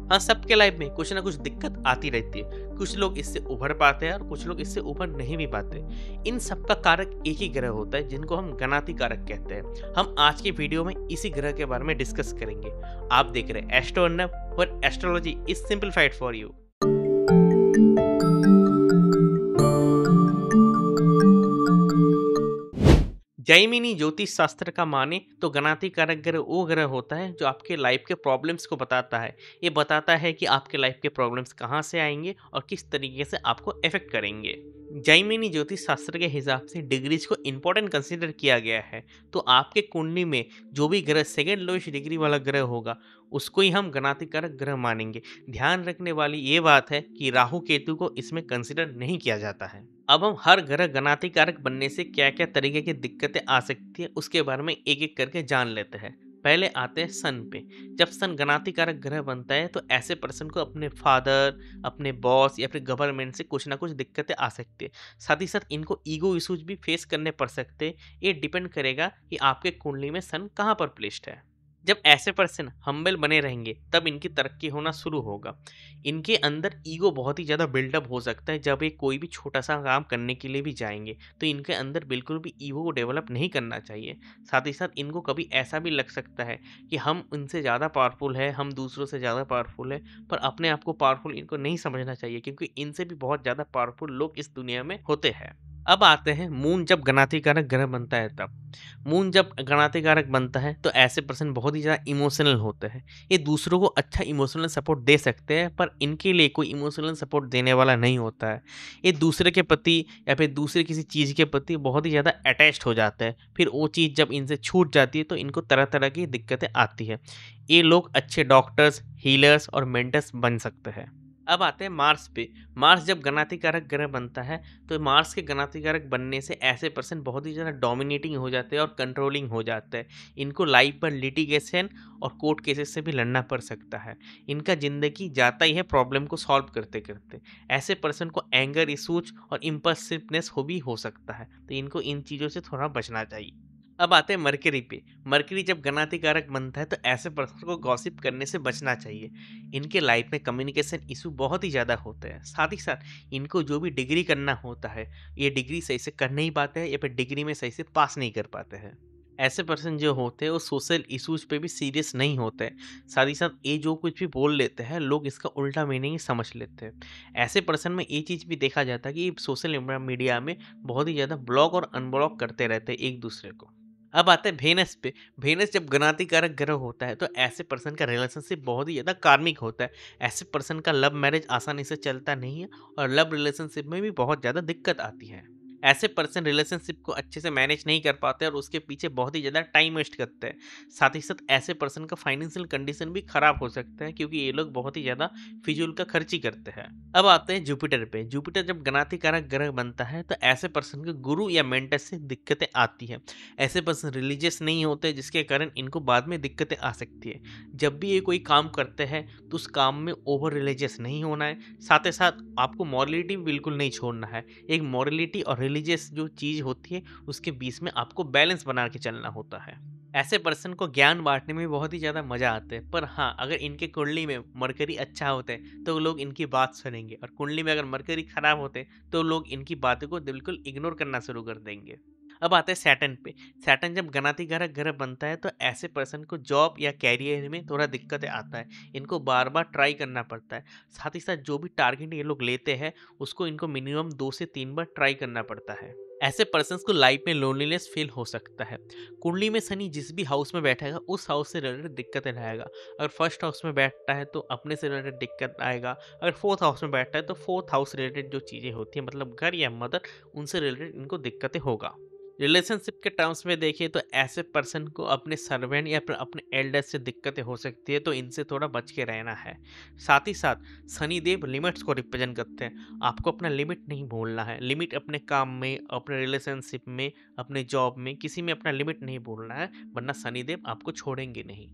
हाँ, सबके लाइफ में कुछ ना कुछ दिक्कत आती रहती है। कुछ लोग इससे उभर पाते हैं और कुछ लोग इससे उभर नहीं भी पाते। इन सब का कारक एक ही ग्रह होता है जिनको हम गणाति कारक कहते हैं। हम आज की वीडियो में इसी ग्रह के बारे में डिस्कस करेंगे। आप देख रहे हैं astro Arnab, where astrology is simplified for you. Jaimini ज्योतिष शास्त्र का माने तो गणाति कारक ग्रह वो ग्रह होता है जो आपके लाइफ के प्रॉब्लम्स को बताता है। ये बताता है कि आपके लाइफ के प्रॉब्लम्स कहाँ से आएंगे और किस तरीके से आपको इफेक्ट करेंगे। जैमिनी ज्योतिष शास्त्र के हिसाब से डिग्रीज को इम्पोर्टेंट कंसीडर किया गया है। तो आपके कुंडली में जो भी ग्रह सेकेंड लोएस्ट डिग्री वाला ग्रह होगा उसको ही हम गणाति कारक ग्रह मानेंगे। ध्यान रखने वाली ये बात है कि राहु केतु को इसमें कंसीडर नहीं किया जाता है। अब हम हर ग्रह गणाति कारक बनने से क्या क्या तरीके की दिक्कतें आ सकती है उसके बारे में एक एक करके जान लेते हैं। पहले आते हैं सन पे। जब सन गणाति कारक ग्रह बनता है तो ऐसे पर्सन को अपने फादर, अपने बॉस या फिर गवर्नमेंट से कुछ ना कुछ दिक्कतें आ सकती है। साथ ही साथ इनको ईगो इश्यूज भी फेस करने पड़ सकते हैं। ये डिपेंड करेगा कि आपके कुंडली में सन कहाँ पर प्लेस्ड है। जब ऐसे पर्सन हम्बल बने रहेंगे तब इनकी तरक्की होना शुरू होगा। इनके अंदर ईगो बहुत ही ज़्यादा बिल्डअप हो सकता है। जब ये कोई भी छोटा सा काम करने के लिए भी जाएंगे तो इनके अंदर बिल्कुल भी ईगो को डेवलप नहीं करना चाहिए। साथ ही साथ इनको कभी ऐसा भी लग सकता है कि हम उनसे ज़्यादा पावरफुल है, हम दूसरों से ज़्यादा पावरफुल है, पर अपने आप को पावरफुल इनको नहीं समझना चाहिए क्योंकि इनसे भी बहुत ज़्यादा पावरफुल लोग इस दुनिया में होते हैं। अब आते हैं मून जब गणाति कारक ग्रह बनता है तब। मून जब गणाति कारक बनता है तो ऐसे पर्सन बहुत ही ज़्यादा इमोशनल होते हैं। ये दूसरों को अच्छा इमोशनल सपोर्ट दे सकते हैं पर इनके लिए कोई इमोशनल सपोर्ट देने वाला नहीं होता है। ये दूसरे के प्रति या फिर दूसरे किसी चीज़ के प्रति बहुत ही ज़्यादा अटैच्ड हो जाते हैं। फिर वो चीज़ जब इनसे छूट जाती है तो इनको तरह तरह की दिक्कतें आती है। ये लोग अच्छे डॉक्टर्स, हीलर्स और मेंटर्स बन सकते हैं। अब आते हैं मार्स पे। मार्स जब गणाति कारक ग्रह बनता है तो मार्स के गणाति कारक बनने से ऐसे पर्सन बहुत ही ज़्यादा डोमिनेटिंग हो जाते हैं और कंट्रोलिंग हो जाते हैं। इनको लाइफ पर लिटिगेशन और कोर्ट केसेस से भी लड़ना पड़ सकता है। इनका ज़िंदगी जाता ही है प्रॉब्लम को सॉल्व करते करते। ऐसे पर्सन को एंगर इशूज और इम्पल्सिवनेस हो भी हो सकता है, तो इनको इन चीज़ों से थोड़ा बचना चाहिए। अब आते हैं मरकरी पे। मरकरी जब गणाति कारक बनता है तो ऐसे पर्सन को गॉसिप करने से बचना चाहिए। इनके लाइफ में कम्युनिकेशन इशू बहुत ही ज़्यादा होते हैं। साथ ही साथ इनको जो भी डिग्री करना होता है ये डिग्री सही से कर नहीं पाते हैं या फिर डिग्री में सही से पास नहीं कर पाते हैं। ऐसे पर्सन जो होते हैं वो सोशल इश्यूज पे भी सीरियस नहीं होते हैं। साथ ही साथ ये जो कुछ भी बोल लेते हैं लोग इसका उल्टा मीनिंग समझ लेते हैं। ऐसे पर्सन में ये चीज़ भी देखा जाता है कि सोशल मीडिया में बहुत ही ज़्यादा ब्लॉक और अनब्लॉक करते रहते हैं एक दूसरे को। अब आते हैं वेनस पे। वेनस जब गणाति कारक ग्रह होता है तो ऐसे पर्सन का रिलेशनशिप बहुत ही ज़्यादा कार्मिक होता है। ऐसे पर्सन का लव मैरिज आसानी से चलता नहीं है और लव रिलेशनशिप में भी बहुत ज़्यादा दिक्कत आती है। ऐसे पर्सन रिलेशनशिप को अच्छे से मैनेज नहीं कर पाते और उसके पीछे बहुत ही ज़्यादा टाइम वेस्ट करते हैं। साथ ही साथ ऐसे पर्सन का फाइनेंशियल कंडीशन भी खराब हो सकता है क्योंकि ये लोग बहुत ही ज़्यादा फिजूल का खर्ची करते हैं। अब आते हैं जुपिटर पे। जुपिटर जब गणाति कारक ग्रह बनता है तो ऐसे पर्सन के गुरु या मेंटर से दिक्कतें आती है। ऐसे पर्सन रिलीजियस नहीं होते जिसके कारण इनको बाद में दिक्कतें आ सकती है। जब भी ये कोई काम करते हैं तो उस काम में ओवर रिलीजियस नहीं होना है। साथ ही साथ आपको मॉरलिटी बिल्कुल नहीं छोड़ना है। एक मॉरलिटी और रिलीजियस जो चीज़ होती है उसके बीच में आपको बैलेंस बना के चलना होता है। ऐसे पर्सन को ज्ञान बांटने में बहुत ही ज़्यादा मज़ा आता है। पर हाँ, अगर इनके कुंडली में मरकरी अच्छा होता है तो लोग इनकी बात सुनेंगे और कुंडली में अगर मरकरी खराब होते हैं तो लोग इनकी बातों को बिल्कुल इग्नोर करना शुरू कर देंगे। अब आते हैं सैटर्न पे। सैटर्न जब गणाति कारक ग्रह बनता है तो ऐसे पर्सन को जॉब या कैरियर में थोड़ा दिक्कतें आता है। इनको बार बार ट्राई करना पड़ता है। साथ ही साथ जो भी टारगेट ये लोग लेते हैं उसको इनको मिनिमम 2 से 3 बार ट्राई करना पड़ता है। ऐसे पर्सन्स को लाइफ में लोनलीनेस फील हो सकता है। कुंडली में शनि जिस भी हाउस में बैठेगा उस हाउस से रिलेटेड दिक्कतें लाएगा। अगर फर्स्ट हाउस में बैठता है तो अपने से रिलेटेड दिक्कत आएगा। अगर फोर्थ हाउस में बैठता है तो फोर्थ हाउस रिलेटेड जो चीज़ें होती हैं मतलब घर या मदर, उनसे रिलेटेड इनको दिक्कतें होगा। रिलेशनशिप के टर्म्स में देखिए तो ऐसे पर्सन को अपने सर्वेंट या फिर अपने एल्डर्स से दिक्कतें हो सकती है, तो इनसे थोड़ा बच के रहना है। साथ ही साथ शनिदेव लिमिट्स को रिप्रेजेंट करते हैं। आपको अपना लिमिट नहीं भूलना है। लिमिट अपने काम में, अपने रिलेशनशिप में, अपने जॉब में, किसी में अपना लिमिट नहीं भूलना है, वरना शनिदेव आपको छोड़ेंगे नहीं।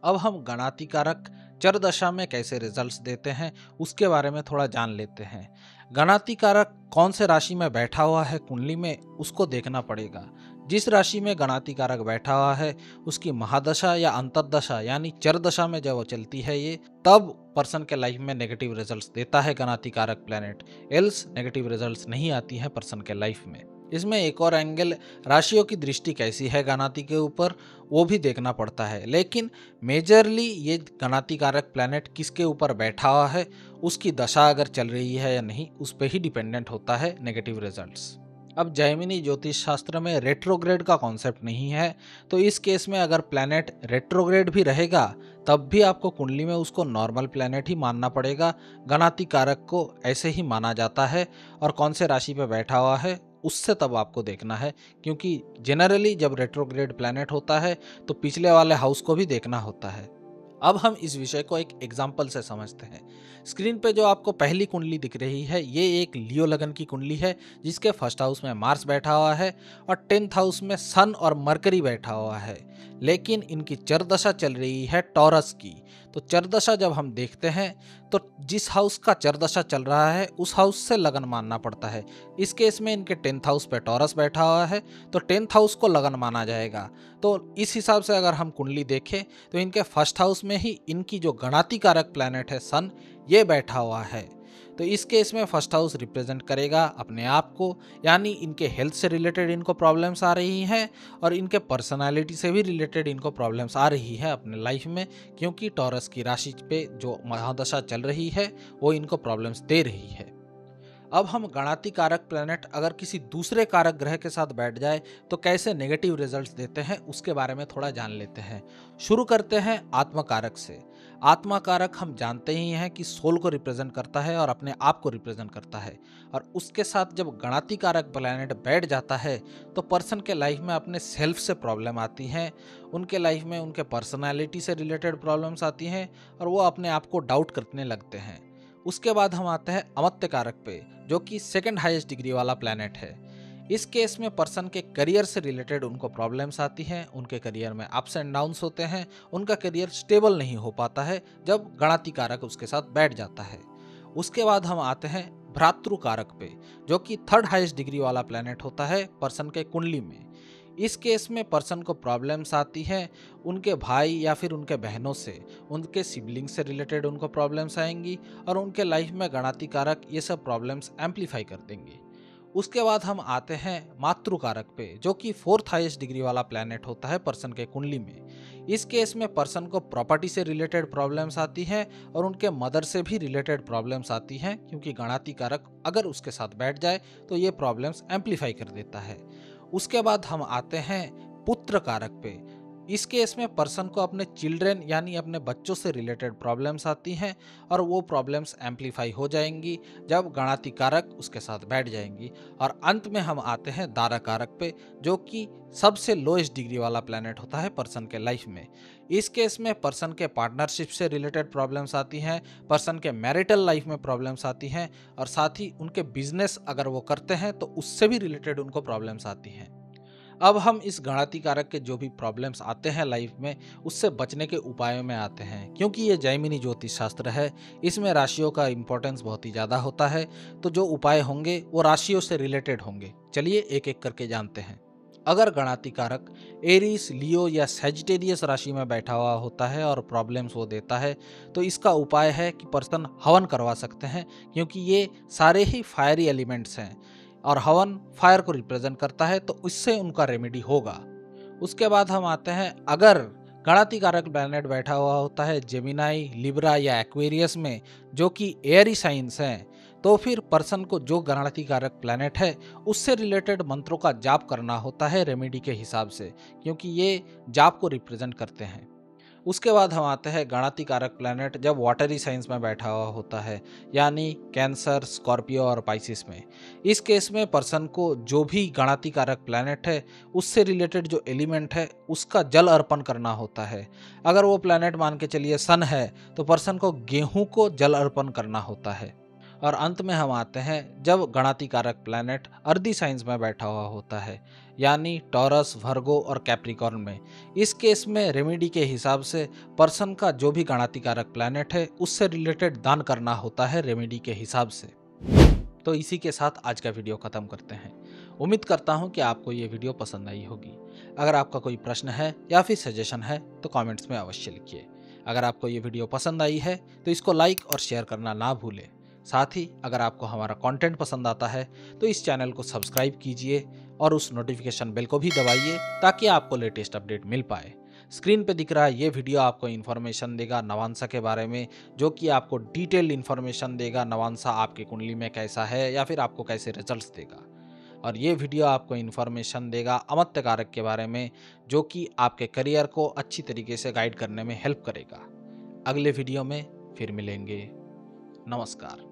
अब हम गणाति कारक चर दशा में कैसे रिजल्ट्स देते हैं उसके बारे में थोड़ा जान लेते हैं। गणाति कारक कौन से राशि में बैठा हुआ है कुंडली में उसको देखना पड़ेगा। जिस राशि में गणाति कारक बैठा हुआ है उसकी महादशा या अंतर्दशा यानी चरदशा में जब वो चलती है ये, तब पर्सन के लाइफ में नेगेटिव रिजल्ट्स देता है गणाति कारक प्लैनेट, एल्स नेगेटिव रिजल्ट्स नहीं आती है पर्सन के लाइफ में। इसमें एक और एंगल, राशियों की दृष्टि कैसी है गणाति के ऊपर वो भी देखना पड़ता है, लेकिन मेजरली ये गणाति कारक प्लैनेट किसके ऊपर बैठा हुआ है, उसकी दशा अगर चल रही है या नहीं, उस पर ही डिपेंडेंट होता है नेगेटिव रिजल्ट्स। अब जैमिनी ज्योतिष शास्त्र में रेट्रोग्रेड का कॉन्सेप्ट नहीं है, तो इस केस में अगर प्लैनेट रेट्रोग्रेड भी रहेगा तब भी आपको कुंडली में उसको नॉर्मल प्लैनेट ही मानना पड़ेगा। गणाति कारक को ऐसे ही माना जाता है, और कौन से राशि पे बैठा हुआ है उससे तब आपको देखना है, क्योंकि जनरली जब रेट्रोग्रेड प्लैनेट होता है तो पिछले वाले हाउस को भी देखना होता है। अब हम इस विषय को एक एग्जाम्पल से समझते हैं। स्क्रीन पे जो आपको पहली कुंडली दिख रही है ये एक लियो लगन की कुंडली है, जिसके फर्स्ट हाउस में मार्स बैठा हुआ है और 10th हाउस में सन और मरकरी बैठा हुआ है, लेकिन इनकी चरदशा चल रही है टॉरस की। तो चरदशा जब हम देखते हैं तो जिस हाउस का चरदशा चल रहा है उस हाउस से लगन मानना पड़ता है। इस केस में इनके 10th हाउस पे टॉरस बैठा हुआ है तो 10th हाउस को लगन माना जाएगा। तो इस हिसाब से अगर हम कुंडली देखें तो इनके फर्स्ट हाउस में ही इनकी जो गणाति कारक प्लैनेट है सन, ये बैठा हुआ है। तो इस केस में फर्स्ट हाउस रिप्रेजेंट करेगा अपने आप को, यानी इनके हेल्थ से रिलेटेड इनको प्रॉब्लम्स आ रही हैं और इनके पर्सनालिटी से भी रिलेटेड इनको प्रॉब्लम्स आ रही है अपने लाइफ में, क्योंकि टॉरस की राशि पे जो महादशा चल रही है वो इनको प्रॉब्लम्स दे रही है। अब हम गणाति कारक प्लैनेट अगर किसी दूसरे कारक ग्रह के साथ बैठ जाए तो कैसे नेगेटिव रिजल्ट्स देते हैं उसके बारे में थोड़ा जान लेते हैं। शुरू करते हैं आत्मा कारक से। आत्मा कारक हम जानते ही हैं कि सोल को रिप्रेजेंट करता है और अपने आप को रिप्रेजेंट करता है, और उसके साथ जब गणाति कारक प्लैनेट बैठ जाता है तो पर्सन के लाइफ में अपने सेल्फ से प्रॉब्लम आती हैं, उनके लाइफ में उनके पर्सनालिटी से रिलेटेड प्रॉब्लम्स आती हैं और वो अपने आप को डाउट करने लगते हैं। उसके बाद हम आते हैं अमत्य कारक पे, जो कि सेकंड हाईएस्ट डिग्री वाला प्लैनेट है। इस केस में पर्सन के करियर से रिलेटेड उनको प्रॉब्लम्स आती हैं, उनके करियर में अप्स एंड डाउन्स होते हैं, उनका करियर स्टेबल नहीं हो पाता है जब गणाति कारक उसके साथ बैठ जाता है। उसके बाद हम आते हैं भ्रातृ कारक पे, जो कि थर्ड हाईएस्ट डिग्री वाला प्लैनेट होता है पर्सन के कुंडली में। इस केस में पर्सन को प्रॉब्लम्स आती हैं उनके भाई या फिर उनके बहनों से, उनके सिबलिंग से रिलेटेड उनको प्रॉब्लम्स आएंगी और उनके लाइफ में गणाति कारक ये सब प्रॉब्लम्स एम्पलीफाई कर देंगे। उसके बाद हम आते हैं मातृ कारक पे, जो कि फोर्थ हाईएस्ट डिग्री वाला प्लैनेट होता है पर्सन के कुंडली में। इस केस में पर्सन को प्रॉपर्टी से रिलेटेड प्रॉब्लम्स आती हैं और उनके मदर से भी रिलेटेड प्रॉब्लम्स आती हैं, क्योंकि गणाति कारक अगर उसके साथ बैठ जाए तो ये प्रॉब्लम्स एम्पलीफाई कर देता है। उसके बाद हम आते हैं पुत्र कारक पे। इस केस में पर्सन को अपने चिल्ड्रन यानी अपने बच्चों से रिलेटेड प्रॉब्लम्स आती हैं और वो प्रॉब्लम्स एम्पलीफाई हो जाएंगी जब गणाति कारक उसके साथ बैठ जाएंगी। और अंत में हम आते हैं दारा कारक पे, जो कि सबसे लोएस्ट डिग्री वाला प्लैनेट होता है पर्सन के लाइफ में। इस केस में पर्सन के पार्टनरशिप से रिलेटेड प्रॉब्लम्स आती हैं, पर्सन के मैरिटल लाइफ में प्रॉब्लम्स आती हैं और साथ ही उनके बिजनेस अगर वो करते हैं तो उससे भी रिलेटेड उनको प्रॉब्लम्स आती हैं। अब हम इस गणाति कारक के जो भी प्रॉब्लम्स आते हैं लाइफ में उससे बचने के उपायों में आते हैं। क्योंकि ये जैमिनी ज्योतिष शास्त्र है, इसमें राशियों का इम्पोर्टेंस बहुत ही ज़्यादा होता है, तो जो उपाय होंगे वो राशियों से रिलेटेड होंगे। चलिए एक एक करके जानते हैं। अगर गणाति कारक एरीज, लियो या सैजिटेरियस राशि में बैठा हुआ होता है और प्रॉब्लम्स वो देता है तो इसका उपाय है कि पर्सन हवन करवा सकते हैं, क्योंकि ये सारे ही फायरी एलिमेंट्स हैं और हवन फायर को रिप्रेजेंट करता है, तो इससे उनका रेमेडी होगा। उसके बाद हम आते हैं, अगर गणाति कारक प्लैनेट बैठा हुआ होता है जेमिनाई, लिब्रा या एक्वेरियस में, जो कि एयरी साइंस हैं, तो फिर पर्सन को जो गणाति कारक प्लैनेट है उससे रिलेटेड मंत्रों का जाप करना होता है रेमेडी के हिसाब से, क्योंकि ये जाप को रिप्रेजेंट करते हैं। उसके बाद हम आते हैं गणाति कारक प्लैनेट जब वाटरी साइंस में बैठा हुआ होता है, यानी कैंसर, स्कॉर्पियो और पाइसिस में। इस केस में पर्सन को जो भी गणाति कारक प्लैनेट है उससे रिलेटेड जो एलिमेंट है उसका जल अर्पण करना होता है। अगर वो प्लैनेट मान के चलिए सन है तो पर्सन को गेहूं को जल अर्पण करना होता है। और अंत में हम आते हैं जब गणाति कारक प्लैनेट अर्दी साइंस में बैठा हुआ होता है, यानी टॉरस, वर्गो और कैप्रिकॉर्न में। इस केस में रेमेडी के हिसाब से पर्सन का जो भी गणाति कारक प्लैनेट है उससे रिलेटेड दान करना होता है रेमेडी के हिसाब से। तो इसी के साथ आज का वीडियो खत्म करते हैं। उम्मीद करता हूँ कि आपको ये वीडियो पसंद आई होगी। अगर आपका कोई प्रश्न है या फिर सजेशन है तो कमेंट्स में अवश्य लिखिए। अगर आपको ये वीडियो पसंद आई है तो इसको लाइक और शेयर करना ना भूलें। साथ ही अगर आपको हमारा कंटेंट पसंद आता है तो इस चैनल को सब्सक्राइब कीजिए और उस नोटिफिकेशन बेल को भी दबाइए ताकि आपको लेटेस्ट अपडेट मिल पाए। स्क्रीन पे दिख रहा है ये वीडियो आपको इन्फॉर्मेशन देगा नवांसा के बारे में, जो कि आपको डिटेल्ड इन्फॉर्मेशन देगा नवांसा आपकी कुंडली में कैसा है या फिर आपको कैसे रिजल्ट्स देगा। और ये वीडियो आपको इन्फॉर्मेशन देगा अमत्य कारक के बारे में, जो कि आपके करियर को अच्छी तरीके से गाइड करने में हेल्प करेगा। अगले वीडियो में फिर मिलेंगे। नमस्कार।